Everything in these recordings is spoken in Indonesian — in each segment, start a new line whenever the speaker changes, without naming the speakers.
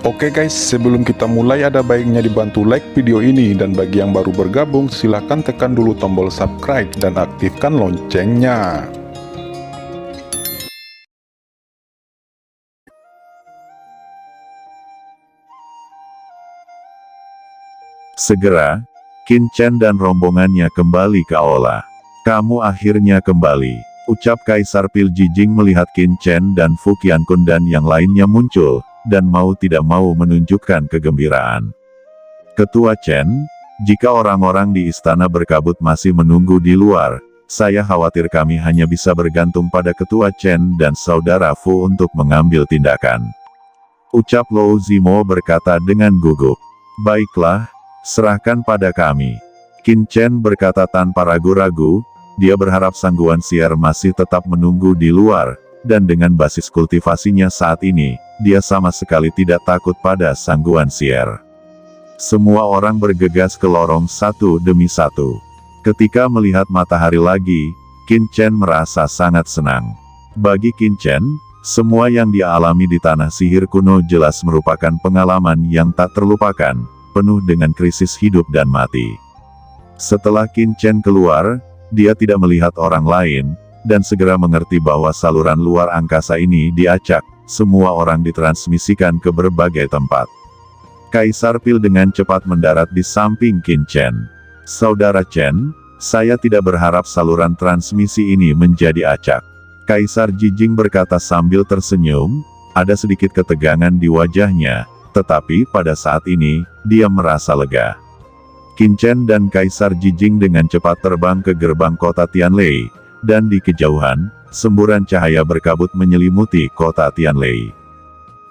Oke guys, sebelum kita mulai ada baiknya dibantu like video ini, dan bagi yang baru bergabung silahkan tekan dulu tombol subscribe dan aktifkan loncengnya.
Segera, Qin Chen dan rombongannya kembali ke aula. "Kamu akhirnya kembali," ucap Kaisar Pil Jijing melihat Qin Chen dan Fu Qiankun dan yang lainnya muncul, dan mau tidak mau menunjukkan kegembiraan. "Ketua Chen, jika orang-orang di istana berkabut masih menunggu di luar, saya khawatir kami hanya bisa bergantung pada Ketua Chen dan Saudara Fu untuk mengambil tindakan," ucap Lou Zimo berkata dengan gugup. "Baiklah, serahkan pada kami." Qin Chen berkata tanpa ragu-ragu, dia berharap Sang Guan Xier masih tetap menunggu di luar, dan dengan basis kultivasinya saat ini, dia sama sekali tidak takut pada Sang Guan Xier. Semua orang bergegas ke lorong satu demi satu. Ketika melihat matahari lagi, Qin Chen merasa sangat senang. Bagi Qin Chen, semua yang dia alami di tanah sihir kuno jelas merupakan pengalaman yang tak terlupakan, penuh dengan krisis hidup dan mati. Setelah Qin Chen keluar, dia tidak melihat orang lain, dan segera mengerti bahwa saluran luar angkasa ini diacak, semua orang ditransmisikan ke berbagai tempat. Kaisar Pil dengan cepat mendarat di samping Qin Chen. "Saudara Chen, saya tidak berharap saluran transmisi ini menjadi acak," Kaisar Jijing berkata sambil tersenyum, ada sedikit ketegangan di wajahnya, tetapi pada saat ini, dia merasa lega. Qin Chen dan Kaisar Jijing dengan cepat terbang ke gerbang kota Tianlei, dan di kejauhan, semburan cahaya berkabut menyelimuti kota Tianlei.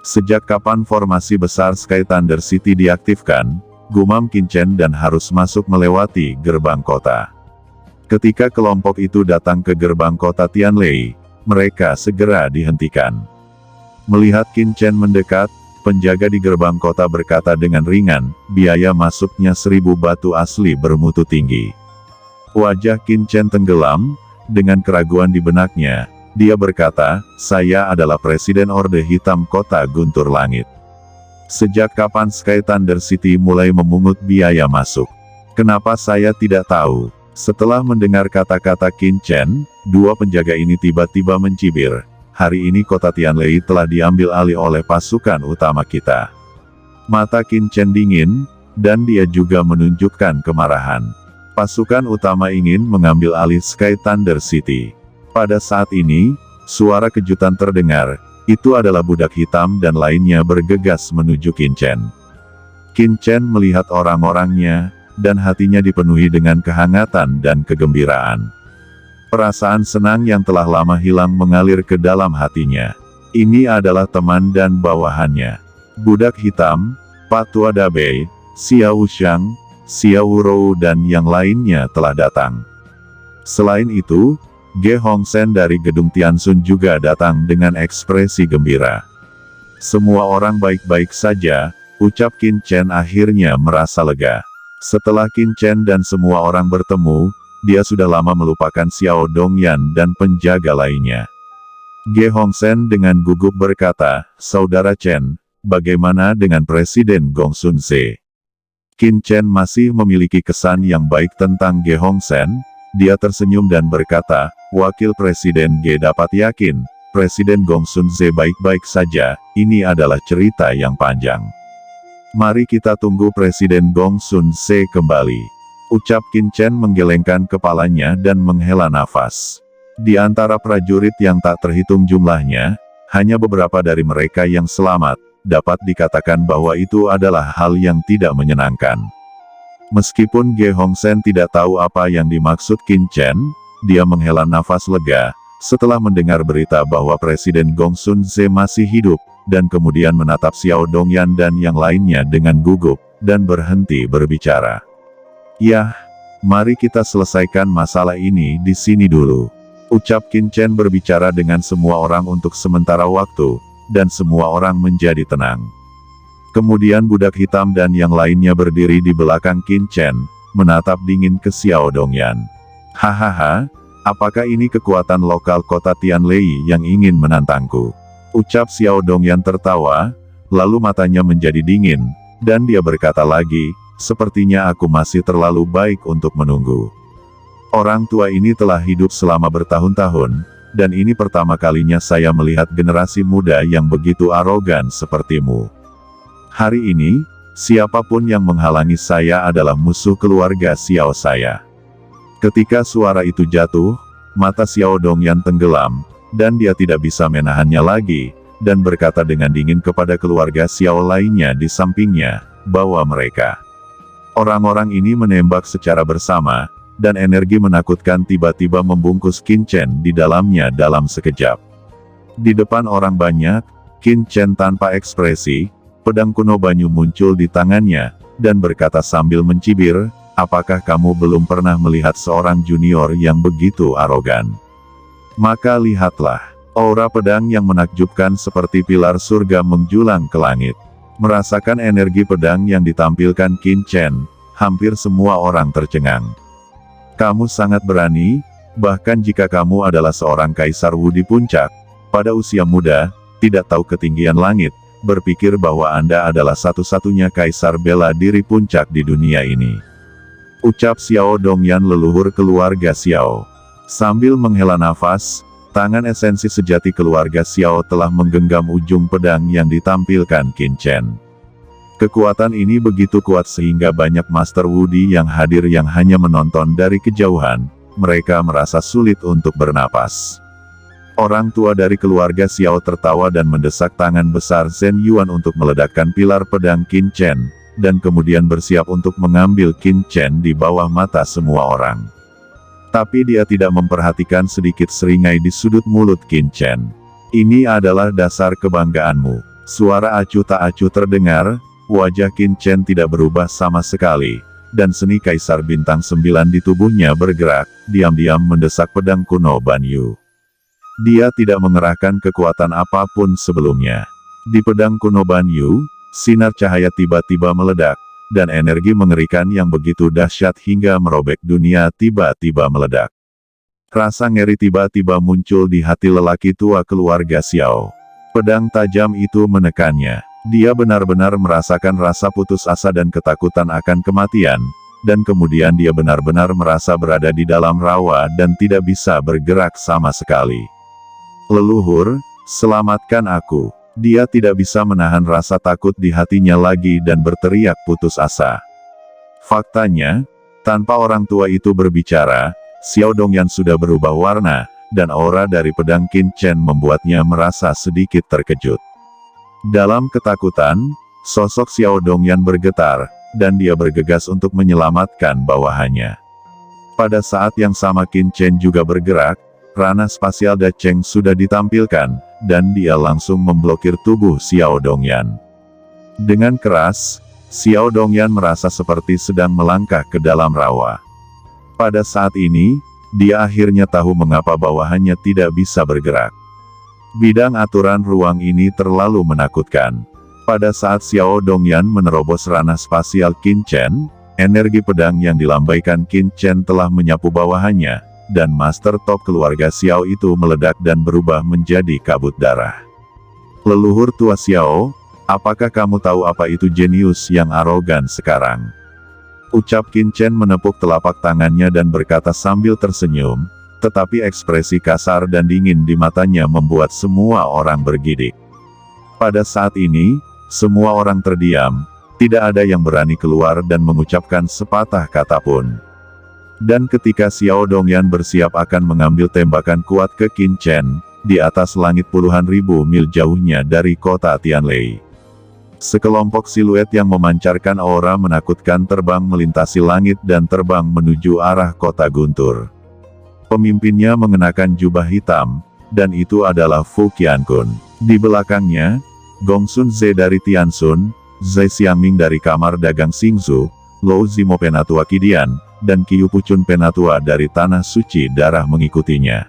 "Sejak kapan formasi besar Sky Thunder City diaktifkan?" gumam Qin Chen dan harus masuk melewati gerbang kota. Ketika kelompok itu datang ke gerbang kota Tianlei, mereka segera dihentikan. Melihat Qin Chen mendekat, penjaga di gerbang kota berkata dengan ringan, "Biaya masuknya 1000 batu asli bermutu tinggi." Wajah Qin Chen tenggelam. Dengan keraguan di benaknya, dia berkata, "Saya adalah Presiden Orde Hitam Kota Guntur Langit. Sejak kapan Sky Thunder City mulai memungut biaya masuk? Kenapa saya tidak tahu?" Setelah mendengar kata-kata Qin Chen, dua penjaga ini tiba-tiba mencibir, "Hari ini kota Tianlei telah diambil alih oleh pasukan utama kita." Mata Qin Chen dingin, dan dia juga menunjukkan kemarahan. Pasukan utama ingin mengambil alih Sky Thunder City. Pada saat ini, suara kejutan terdengar, itu adalah budak hitam dan lainnya bergegas menuju Qin Chen. Qin Chen melihat orang-orangnya, dan hatinya dipenuhi dengan kehangatan dan kegembiraan. Perasaan senang yang telah lama hilang mengalir ke dalam hatinya. Ini adalah teman dan bawahannya. Budak hitam, Pak Tua Dabei, Xiao Shang, Xiao Rou dan yang lainnya telah datang. Selain itu, Ge Hongsen dari gedung Tianxun juga datang dengan ekspresi gembira. "Semua orang baik-baik saja," ucap Qin Chen akhirnya merasa lega. Setelah Qin Chen dan semua orang bertemu, dia sudah lama melupakan Xiao Dongyan dan penjaga lainnya. Ge Hongsen dengan gugup berkata, "Saudara Chen, bagaimana dengan Presiden Gongsun Ze?" Qin Chen masih memiliki kesan yang baik tentang Ge Hongsen. Dia tersenyum dan berkata, "Wakil Presiden Ge dapat yakin, Presiden Gongsun Ze baik-baik saja, ini adalah cerita yang panjang. Mari kita tunggu Presiden Gongsun Ze kembali," ucap Qin Chen menggelengkan kepalanya dan menghela nafas. Di antara prajurit yang tak terhitung jumlahnya, hanya beberapa dari mereka yang selamat. Dapat dikatakan bahwa itu adalah hal yang tidak menyenangkan. Meskipun Ge Hongsen tidak tahu apa yang dimaksud Qin Chen, dia menghela nafas lega, setelah mendengar berita bahwa Presiden Gongsun Ze masih hidup, dan kemudian menatap Xiao Dongyan dan yang lainnya dengan gugup, dan berhenti berbicara. "Yah, mari kita selesaikan masalah ini di sini dulu," ucap Qin Chen berbicara dengan semua orang untuk sementara waktu, dan semua orang menjadi tenang. Kemudian budak hitam dan yang lainnya berdiri di belakang Qin Chen, menatap dingin ke Xiao Dongyan. "Hahaha, apakah ini kekuatan lokal kota Tianlei yang ingin menantangku?" ucap Xiao Dongyan tertawa, lalu matanya menjadi dingin, dan dia berkata lagi, sepertinya aku masih terlalu baik untuk menunggu. Orang tua ini telah hidup selama bertahun-tahun, dan ini pertama kalinya saya melihat generasi muda yang begitu arogan sepertimu. Hari ini, siapapun yang menghalangi saya adalah musuh keluarga Xiao saya. Ketika suara itu jatuh, mata Xiao Dongyan tenggelam, dan dia tidak bisa menahannya lagi, dan berkata dengan dingin kepada keluarga Xiao lainnya di sampingnya, bahwa mereka. Orang-orang ini menembak secara bersama, dan energi menakutkan tiba-tiba membungkus Qin Chen di dalamnya dalam sekejap. Di depan orang banyak, Qin Chen tanpa ekspresi, pedang kuno Banyu muncul di tangannya, dan berkata sambil mencibir, apakah kamu belum pernah melihat seorang junior yang begitu arogan? Maka lihatlah, aura pedang yang menakjubkan seperti pilar surga menjulang ke langit. Merasakan energi pedang yang ditampilkan Qin Chen, hampir semua orang tercengang. Kamu sangat berani, bahkan jika kamu adalah seorang kaisar Wu di puncak, pada usia muda, tidak tahu ketinggian langit, berpikir bahwa Anda adalah satu-satunya kaisar bela diri puncak di dunia ini. Ucap Xiao Dongyan leluhur keluarga Xiao. Sambil menghela nafas, tangan esensi sejati keluarga Xiao telah menggenggam ujung pedang yang ditampilkan Qin Chen. Kekuatan ini begitu kuat sehingga banyak Master Wudi yang hadir yang hanya menonton dari kejauhan, mereka merasa sulit untuk bernapas. Orang tua dari keluarga Xiao tertawa dan mendesak tangan besar Zhen Yuan untuk meledakkan pilar pedang Qin Chen, dan kemudian bersiap untuk mengambil Qin Chen di bawah mata semua orang. Tapi dia tidak memperhatikan sedikit seringai di sudut mulut Qin Chen. Ini adalah dasar kebanggaanmu. Suara acuh tak acuh terdengar, wajah Qin Chen tidak berubah sama sekali, dan seni Kaisar Bintang 9 di tubuhnya bergerak, diam-diam mendesak pedang kuno Banyu. Dia tidak mengerahkan kekuatan apapun sebelumnya. Di pedang kuno Banyu, sinar cahaya tiba-tiba meledak, dan energi mengerikan yang begitu dahsyat hingga merobek dunia tiba-tiba meledak. Rasa ngeri tiba-tiba muncul di hati lelaki tua keluarga Xiao. Pedang tajam itu menekannya. Dia benar-benar merasakan rasa putus asa dan ketakutan akan kematian, dan kemudian dia benar-benar merasa berada di dalam rawa dan tidak bisa bergerak sama sekali. Leluhur, selamatkan aku. Dia tidak bisa menahan rasa takut di hatinya lagi dan berteriak putus asa. Faktanya, tanpa orang tua itu berbicara, Xiao Dongyan sudah berubah warna, dan aura dari pedang Qin Chen membuatnya merasa sedikit terkejut. Dalam ketakutan, sosok Xiao Dongyan bergetar, dan dia bergegas untuk menyelamatkan bawahannya. Pada saat yang sama Qin Chen juga bergerak, ranah spasial Da Cheng sudah ditampilkan, dan dia langsung memblokir tubuh Xiao Dongyan. Dengan keras, Xiao Dongyan merasa seperti sedang melangkah ke dalam rawa. Pada saat ini, dia akhirnya tahu mengapa bawahannya tidak bisa bergerak. Bidang aturan ruang ini terlalu menakutkan. Pada saat Xiao Dongyan menerobos ranah spasial Qin Chen, energi pedang yang dilambaikan Qin Chen telah menyapu bawahannya, dan Master Top keluarga Xiao itu meledak dan berubah menjadi kabut darah. Leluhur tua Xiao, apakah kamu tahu apa itu jenius yang arogan sekarang? Ucap Qin Chen menepuk telapak tangannya dan berkata sambil tersenyum, tetapi ekspresi kasar dan dingin di matanya membuat semua orang bergidik. Pada saat ini, semua orang terdiam, tidak ada yang berani keluar dan mengucapkan sepatah kata pun. Dan ketika Xiao Dongyan bersiap akan mengambil tembakan kuat ke Qin Chen, di atas langit puluhan ribu mil jauhnya dari kota Tianlei, sekelompok siluet yang memancarkan aura menakutkan terbang melintasi langit dan terbang menuju arah kota Guntur. Pemimpinnya mengenakan jubah hitam, dan itu adalah Fu Qiankun. Di belakangnya, Gongsun Ze dari Tianshun, Zai Xiangming dari Kamar Dagang Xingzhou, Lou Zimo Penatua Kidian, dan Qiu Pucun Penatua dari Tanah Suci Darah mengikutinya.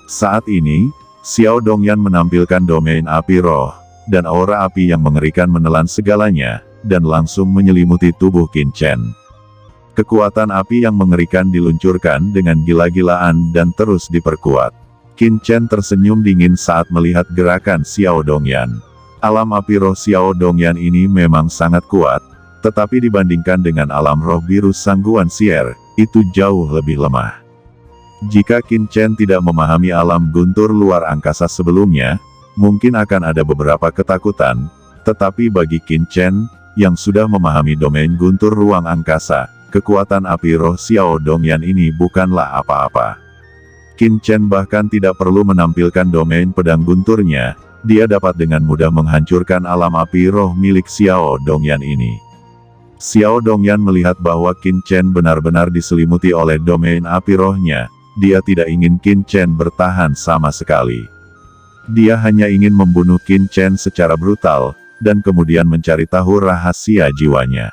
Saat ini, Xiao Dongyan menampilkan domain api roh, dan aura api yang mengerikan menelan segalanya, dan langsung menyelimuti tubuh Qin Chen. Kekuatan api yang mengerikan diluncurkan dengan gila-gilaan dan terus diperkuat. Qin Chen tersenyum dingin saat melihat gerakan Xiao Dongyan. Alam api roh Xiao Dongyan ini memang sangat kuat, tetapi dibandingkan dengan alam roh biru Sangguan Sier, itu jauh lebih lemah. Jika Qin Chen tidak memahami alam guntur luar angkasa sebelumnya, mungkin akan ada beberapa ketakutan, tetapi bagi Qin Chen, yang sudah memahami domain guntur ruang angkasa, kekuatan api roh Xiao Dongyan ini bukanlah apa-apa. Qin Chen bahkan tidak perlu menampilkan domain pedang gunturnya, dia dapat dengan mudah menghancurkan alam api roh milik Xiao Dongyan ini. Xiao Dongyan melihat bahwa Qin Chen benar-benar diselimuti oleh domain api rohnya, dia tidak ingin Qin Chen bertahan sama sekali. Dia hanya ingin membunuh Qin Chen secara brutal, dan kemudian mencari tahu rahasia jiwanya.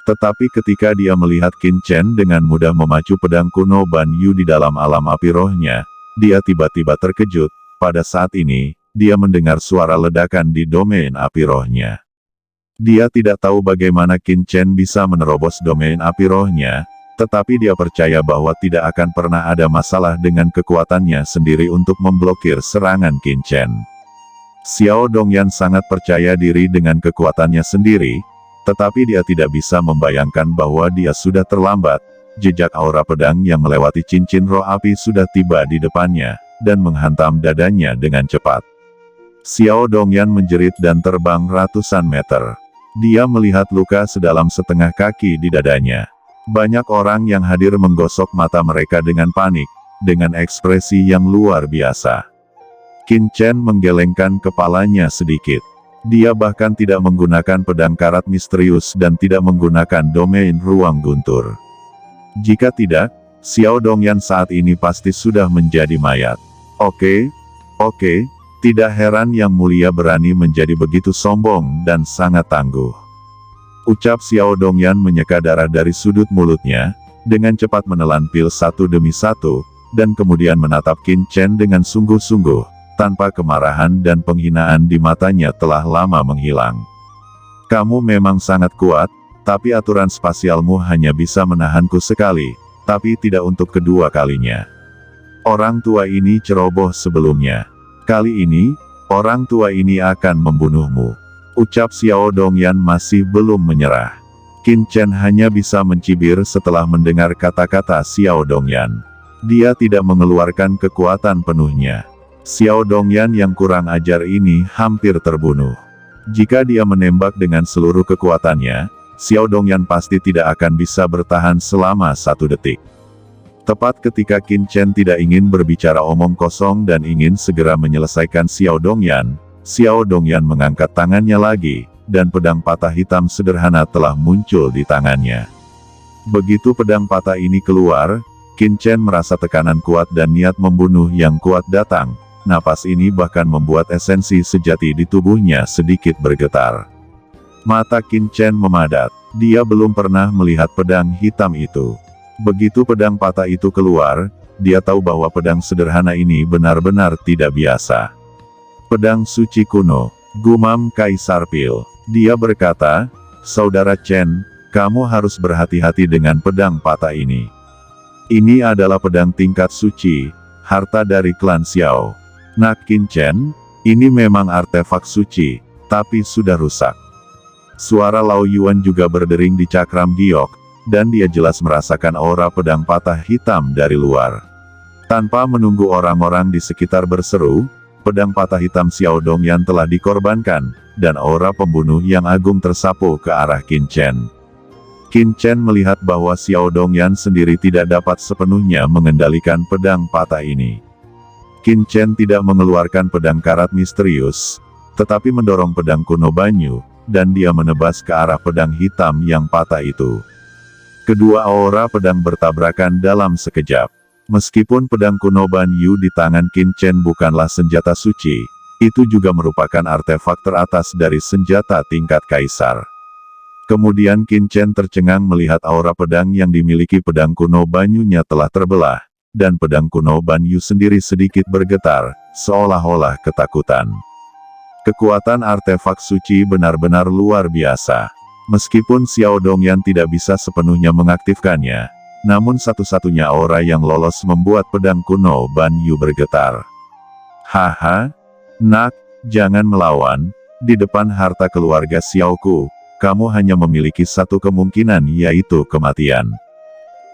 Tetapi ketika dia melihat Qin Chen dengan mudah memacu pedang kuno Ban Yu di dalam alam api rohnya, dia tiba-tiba terkejut. Pada saat ini, dia mendengar suara ledakan di domain api rohnya. Dia tidak tahu bagaimana Qin Chen bisa menerobos domain api rohnya, tetapi dia percaya bahwa tidak akan pernah ada masalah dengan kekuatannya sendiri untuk memblokir serangan Qin Chen. Xiao Dongyan sangat percaya diri dengan kekuatannya sendiri, tetapi dia tidak bisa membayangkan bahwa dia sudah terlambat. Jejak aura pedang yang melewati cincin roh api sudah tiba di depannya, dan menghantam dadanya dengan cepat. Xiao Dongyan menjerit dan terbang ratusan meter. Dia melihat luka sedalam setengah kaki di dadanya. Banyak orang yang hadir menggosok mata mereka dengan panik, dengan ekspresi yang luar biasa. Qin Chen menggelengkan kepalanya sedikit. Dia bahkan tidak menggunakan pedang karat misterius dan tidak menggunakan domain ruang guntur. Jika tidak, Xiao Dongyan saat ini pasti sudah menjadi mayat. Oke, tidak heran Yang Mulia berani menjadi begitu sombong dan sangat tangguh. Ucap Xiao Dongyan menyeka darah dari sudut mulutnya, dengan cepat menelan pil satu demi satu, dan kemudian menatap Qin Chen dengan sungguh-sungguh, tanpa kemarahan dan penghinaan di matanya telah lama menghilang. Kamu memang sangat kuat, tapi aturan spasialmu hanya bisa menahanku sekali, tapi tidak untuk kedua kalinya. Orang tua ini ceroboh sebelumnya. Kali ini, orang tua ini akan membunuhmu. Ucap Xiao Dongyan masih belum menyerah. Qin Chen hanya bisa mencibir setelah mendengar kata-kata Xiao Dongyan. Dia tidak mengeluarkan kekuatan penuhnya. Xiao Dongyan yang kurang ajar ini hampir terbunuh. Jika dia menembak dengan seluruh kekuatannya, Xiao Dongyan pasti tidak akan bisa bertahan selama 1 detik. Tepat ketika Qin Chen tidak ingin berbicara omong kosong dan ingin segera menyelesaikan Xiao Dongyan, Xiao Dongyan mengangkat tangannya lagi, dan pedang patah hitam sederhana telah muncul di tangannya. Begitu pedang patah ini keluar, Qin Chen merasa tekanan kuat dan niat membunuh yang kuat datang. Napas ini bahkan membuat esensi sejati di tubuhnya sedikit bergetar. Mata Qin Chen memadat. Dia belum pernah melihat pedang hitam itu. Begitu pedang patah itu keluar, dia tahu bahwa pedang sederhana ini benar-benar tidak biasa. Pedang suci kuno, gumam Kaisar Pil. Dia berkata, "Saudara Chen, kamu harus berhati-hati dengan pedang patah ini. Ini adalah pedang tingkat suci, harta dari klan Xiao." Nak Qin Chen, ini memang artefak suci, tapi sudah rusak. Suara Lao Yuan juga berdering di cakram giok, dan dia jelas merasakan aura pedang patah hitam dari luar. Tanpa menunggu orang-orang di sekitar berseru, pedang patah hitam Xiao Dongyan telah dikorbankan, dan aura pembunuh yang agung tersapu ke arah Qin Chen. Qin Chen melihat bahwa Xiao Dongyan sendiri tidak dapat sepenuhnya mengendalikan pedang patah ini. Qin Chen tidak mengeluarkan pedang karat misterius, tetapi mendorong pedang kuno Banyu, dan dia menebas ke arah pedang hitam yang patah itu. Kedua aura pedang bertabrakan dalam sekejap. Meskipun pedang kuno Ban Yu di tangan Qin Chen bukanlah senjata suci, itu juga merupakan artefak teratas dari senjata tingkat kaisar. Kemudian Qin Chen tercengang melihat aura pedang yang dimiliki pedang kuno Ban Yu-nya telah terbelah, dan pedang kuno Ban Yu sendiri sedikit bergetar, seolah-olah ketakutan. Kekuatan artefak suci benar-benar luar biasa. Meskipun Xiao Dongyan tidak bisa sepenuhnya mengaktifkannya, namun satu-satunya aura yang lolos membuat pedang kuno Ban Yu bergetar. "Haha, nak, jangan melawan, di depan harta keluarga Xiaoku, kamu hanya memiliki satu kemungkinan, yaitu kematian.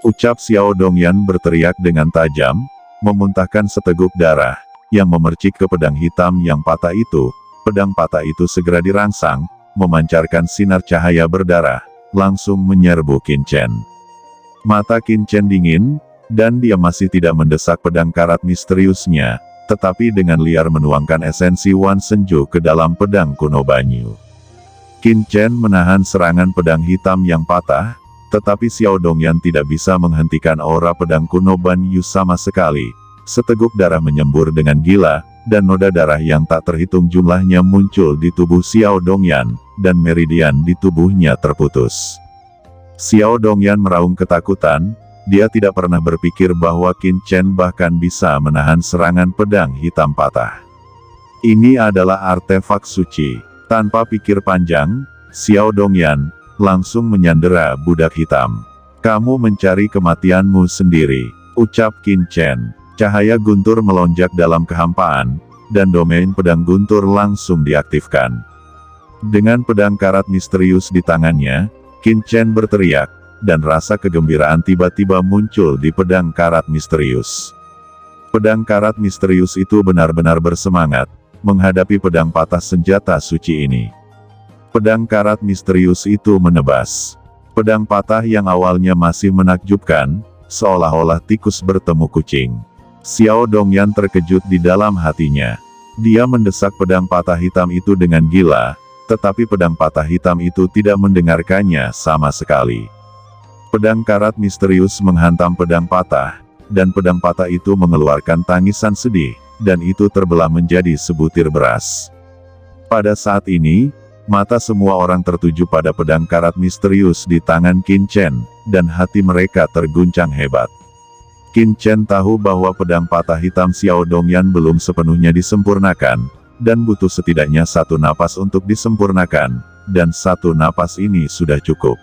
Ucap Xiao Dongyan berteriak dengan tajam, memuntahkan seteguk darah, yang memercik ke pedang hitam yang patah itu. Pedang patah itu segera dirangsang, memancarkan sinar cahaya berdarah, langsung menyerbu Qin Chen. Mata Qin Chen dingin, dan dia masih tidak mendesak pedang karat misteriusnya, tetapi dengan liar menuangkan esensi Wan Senju ke dalam pedang kuno Banyu. Qin Chen menahan serangan pedang hitam yang patah, tetapi Xiao Dongyan tidak bisa menghentikan aura pedang kuno Banyu sama sekali. Seteguk darah menyembur dengan gila, dan noda darah yang tak terhitung jumlahnya muncul di tubuh Xiao Dongyan, dan meridian di tubuhnya terputus. Xiao Dongyan meraung ketakutan, dia tidak pernah berpikir bahwa Qin Chen bahkan bisa menahan serangan pedang hitam patah. Ini adalah artefak suci. Tanpa pikir panjang, Xiao Dongyan langsung menyandera budak hitam. Kamu mencari kematianmu sendiri, ucap Qin Chen. Cahaya guntur melonjak dalam kehampaan, dan domain pedang guntur langsung diaktifkan. Dengan pedang karat misterius di tangannya, Qin Chen berteriak, dan rasa kegembiraan tiba-tiba muncul di pedang karat misterius. Pedang karat misterius itu benar-benar bersemangat, menghadapi pedang patah senjata suci ini. Pedang karat misterius itu menebas. Pedang patah yang awalnya masih menakjubkan, seolah-olah tikus bertemu kucing. Xiao Dongyan terkejut di dalam hatinya. Dia mendesak pedang patah hitam itu dengan gila, tetapi pedang patah hitam itu tidak mendengarkannya sama sekali. Pedang karat misterius menghantam pedang patah, dan pedang patah itu mengeluarkan tangisan sedih, dan itu terbelah menjadi sebutir beras. Pada saat ini, mata semua orang tertuju pada pedang karat misterius di tangan Qin Chen, dan hati mereka terguncang hebat. Qin Chen tahu bahwa pedang patah hitam Xiao Dongyan belum sepenuhnya disempurnakan, dan butuh setidaknya satu napas untuk disempurnakan, dan satu napas ini sudah cukup.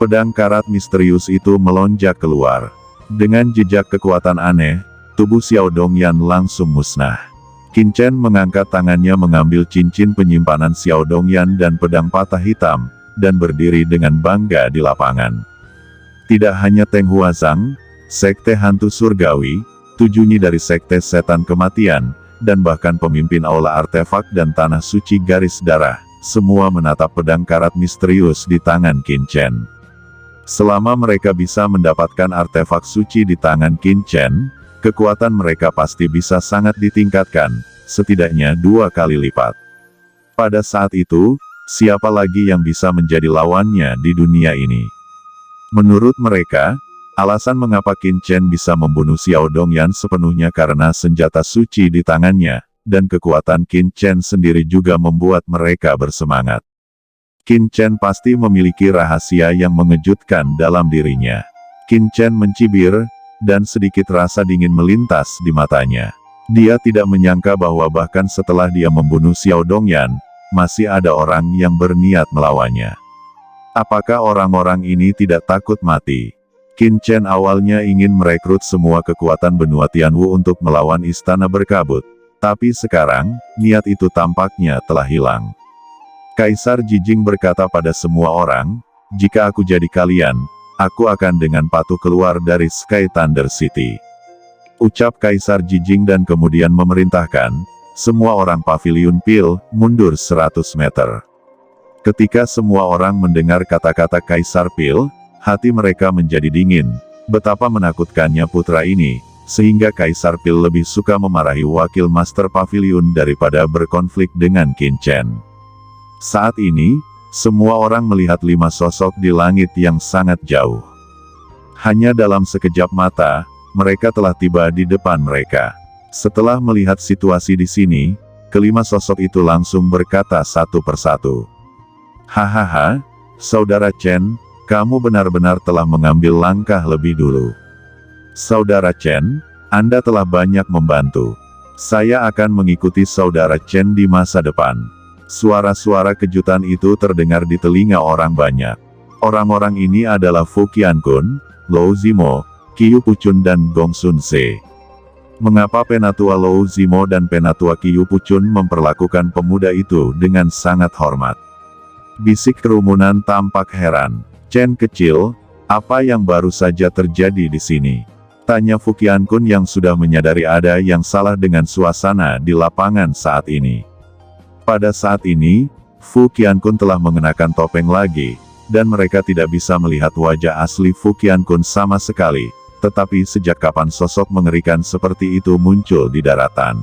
Pedang karat misterius itu melonjak keluar. Dengan jejak kekuatan aneh, tubuh Xiao Dongyan langsung musnah. Qin Chen mengangkat tangannya mengambil cincin penyimpanan Xiao Dongyan dan pedang patah hitam, dan berdiri dengan bangga di lapangan. Tidak hanya Teng Huazang, Sekte Hantu Surgawi, 7 Nyi dari Sekte Setan Kematian, dan bahkan pemimpin Aula Artefak dan Tanah Suci Garis Darah, semua menatap pedang karat misterius di tangan Qin Chen. Selama mereka bisa mendapatkan artefak suci di tangan Qin Chen, kekuatan mereka pasti bisa sangat ditingkatkan, setidaknya 2 kali lipat. Pada saat itu, siapa lagi yang bisa menjadi lawannya di dunia ini? Menurut mereka, alasan mengapa Qin Chen bisa membunuh Xiao Dongyan sepenuhnya karena senjata suci di tangannya, dan kekuatan Qin Chen sendiri juga membuat mereka bersemangat. Qin Chen pasti memiliki rahasia yang mengejutkan dalam dirinya. Qin Chen mencibir, dan sedikit rasa dingin melintas di matanya. Dia tidak menyangka bahwa bahkan setelah dia membunuh Xiao Dongyan, masih ada orang yang berniat melawannya. Apakah orang-orang ini tidak takut mati? Qin Chen awalnya ingin merekrut semua kekuatan benua Tianwu untuk melawan Istana Berkabut. Tapi sekarang, niat itu tampaknya telah hilang. Kaisar Jijing berkata pada semua orang, jika aku jadi kalian, aku akan dengan patuh keluar dari Sky Thunder City. Ucap Kaisar Jijing dan kemudian memerintahkan, semua orang Pavilion Pil, mundur 100 meter. Ketika semua orang mendengar kata-kata Kaisar Pil, hati mereka menjadi dingin. Betapa menakutkannya putra ini, sehingga Kaisar Pil lebih suka memarahi wakil Master Pavilion daripada berkonflik dengan Qin Chen. Saat ini, semua orang melihat 5 sosok di langit yang sangat jauh. Hanya dalam sekejap mata, mereka telah tiba di depan mereka. Setelah melihat situasi di sini, kelima sosok itu langsung berkata satu persatu. Hahaha, Saudara Chen, kamu benar-benar telah mengambil langkah lebih dulu. Saudara Chen, Anda telah banyak membantu. Saya akan mengikuti Saudara Chen di masa depan. Suara-suara kejutan itu terdengar di telinga orang banyak. Orang-orang ini adalah Fu Qiankun, Lou Zimo, Qiu Puchun dan Gong Sun Se. Mengapa Penatua Lou Zimo dan Penatua Qiu Pucun memperlakukan pemuda itu dengan sangat hormat? Bisik kerumunan tampak heran. Chen kecil, apa yang baru saja terjadi di sini? Tanya Fu Qiankun yang sudah menyadari ada yang salah dengan suasana di lapangan saat ini. Pada saat ini, Fu Qiankun telah mengenakan topeng lagi, dan mereka tidak bisa melihat wajah asli Fu Qiankun sama sekali. Tetapi sejak kapan sosok mengerikan seperti itu muncul di daratan?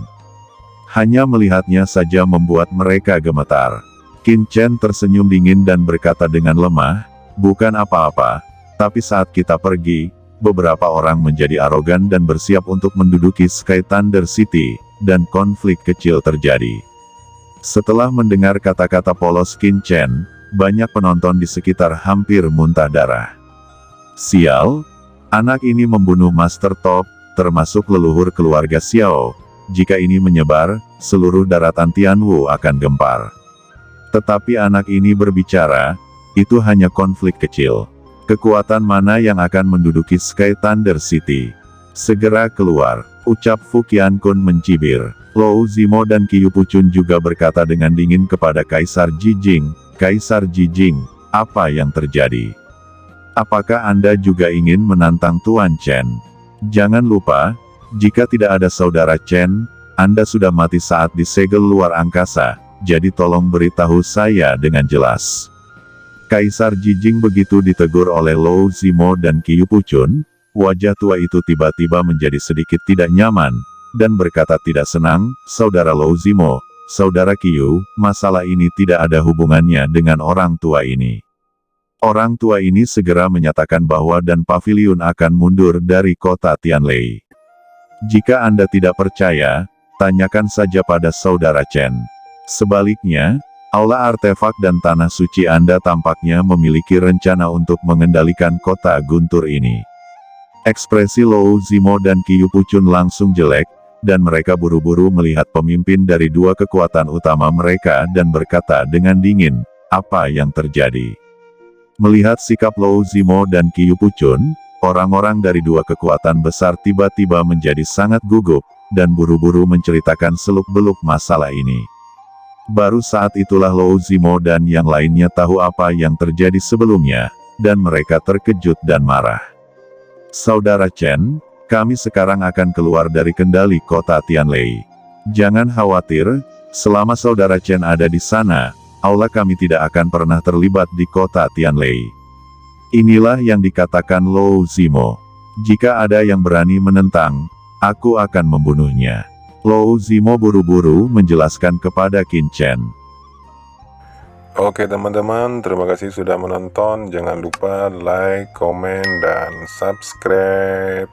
Hanya melihatnya saja membuat mereka gemetar. Qin Chen tersenyum dingin dan berkata dengan lemah, bukan apa-apa, tapi saat kita pergi, beberapa orang menjadi arogan dan bersiap untuk menduduki Sky Thunder City, dan konflik kecil terjadi. Setelah mendengar kata-kata polos Qin Chen, banyak penonton di sekitar hampir muntah darah. Sial! Anak ini membunuh Master Top, termasuk leluhur keluarga Xiao. Jika ini menyebar, seluruh daratan Tianwu akan gempar. Tetapi anak ini berbicara, itu hanya konflik kecil. Kekuatan mana yang akan menduduki Sky Thunder City? Segera keluar, ucap Fu Qiankun mencibir. Lou Zimo dan Qiu Pucun juga berkata dengan dingin kepada Kaisar Jijing, Kaisar Jijing, apa yang terjadi? Apakah Anda juga ingin menantang Tuan Chen? Jangan lupa, jika tidak ada saudara Chen, Anda sudah mati saat disegel luar angkasa, jadi tolong beritahu saya dengan jelas. Kaisar Jijing begitu ditegur oleh Lou Zimo dan Qiu Pucun, wajah tua itu tiba-tiba menjadi sedikit tidak nyaman, dan berkata tidak senang, Saudara Lou Zimo, Saudara Qiu, masalah ini tidak ada hubungannya dengan orang tua ini. Orang tua ini segera menyatakan bahwa dan pavilion akan mundur dari kota Tianlei. Jika Anda tidak percaya, tanyakan saja pada Saudara Chen. Sebaliknya, aula artefak dan tanah suci Anda tampaknya memiliki rencana untuk mengendalikan kota guntur ini. Ekspresi Lou Zimo dan Qiu Pucun langsung jelek, dan mereka buru-buru melihat pemimpin dari dua kekuatan utama mereka dan berkata dengan dingin, apa yang terjadi? Melihat sikap Lou Zimo dan Qiu Pucun, orang-orang dari dua kekuatan besar tiba-tiba menjadi sangat gugup, dan buru-buru menceritakan seluk-beluk masalah ini. Baru saat itulah Lou Zimo dan yang lainnya tahu apa yang terjadi sebelumnya, dan mereka terkejut dan marah. Saudara Chen, kami sekarang akan keluar dari kendali kota Tianlei. Jangan khawatir, selama Saudara Chen ada di sana, aula kami tidak akan pernah terlibat di kota Tianlei. Inilah yang dikatakan Lou Zimo. Jika ada yang berani menentang, aku akan membunuhnya. Lou Zimo buru-buru menjelaskan kepada Qin Chen.
Oke teman-teman, terima kasih sudah menonton. Jangan lupa like, komen, dan subscribe.